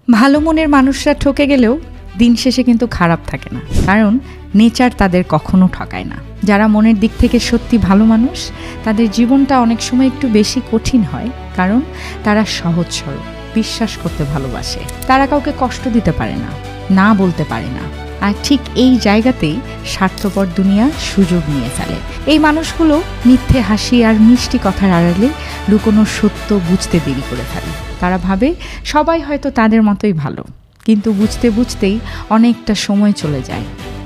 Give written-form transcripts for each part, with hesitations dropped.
ভালো মনের মানুষরা ঠকে গেলেও দিন শেষে কিন্তু খারাপ থাকে না, কারণ নেচার তাদের কখনো ঠকায় না। যারা মনের দিক থেকে সত্যি ভালো মানুষ, তাদের জীবনটা অনেক সময় একটু বেশি কঠিন হয়, কারণ তারা সহজ সরল, বিশ্বাস করতে ভালোবাসে। তারা কাউকে কষ্ট দিতে পারে না, না বলতে পারে না, আর ঠিক এই জায়গাতেই স্বার্থপর দুনিয়া সুযোগ নিয়ে ফেলে। এই মানুষগুলো মিথ্যে হাসি আর মিষ্টি কথার আড়ালে লুকোনো সত্য বুঝতে দেরি করে ফেলে। তারা ভাবে সবাই হয়তো তাদের মতোই ভালো, কিন্তু বুঝতে বুঝতেই অনেকটা সময় চলে যায়,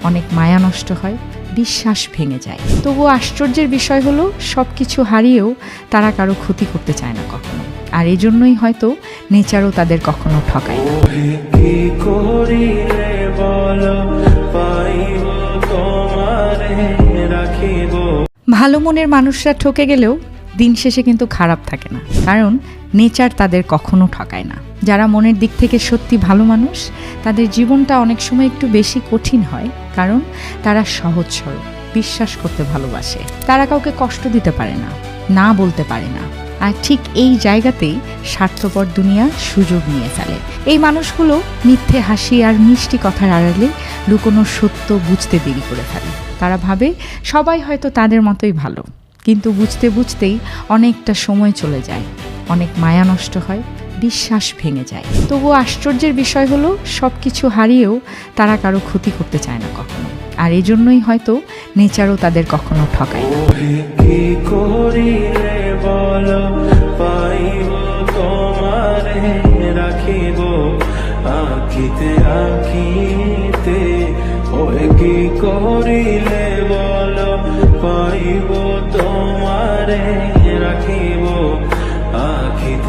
অনেক মায়া নষ্ট হয়, বিশ্বাস ভেঙে যায়। তবুও আশ্চর্যের বিষয় হলো, সব কিছু হারিয়েও তারা কারো ক্ষতি করতে চায় না কখনো। আর এজন্যই হয়তো নেচারও তাদের কখনো ঠকায় না। ভালো মনের মানুষরা ঠকে গেলেও দিন শেষে কিন্তু খারাপ থাকে না, কারণ নেচার তাদের কখনো ঠকায় না। যারা মনের দিক থেকে সত্যি ভালো মানুষ, তাদের জীবনটা অনেক সময় একটু বেশি কঠিন হয়, কারণ তারা সহজ সরল, বিশ্বাস করতে ভালোবাসে। তারা কাউকে কষ্ট দিতে পারে না, না বলতে পারে না, আর ঠিক এই জায়গাতেই স্বার্থপর দুনিয়া সুযোগ নিয়ে ফেলে। এই মানুষগুলো মিথ্যে হাসি আর মিষ্টি কথার আড়ালে লুকোনো সত্য বুঝতে দেরি করে ফেলে। তারা ভাবে সবাই হয়তো তাদের মতোই ভালো, কিন্তু বুঝতে বুঝতেই অনেকটা সময় চলে যায়, অনেক মায়া নষ্ট হয়, বিশ্বাস ভেঙে যায়। তবুও আশ্চর্যের বিষয় হলো, সব কিছু হারিয়েও তারা কারো ক্ষতি করতে চায় না কখনো। আর এজন্যই হয়তো নেচারও তাদের কখনো ঠকায় না। আখিতে আখিতে ওই কি করিলে বলো, পাইব তোমারে রাখিব আখিতে।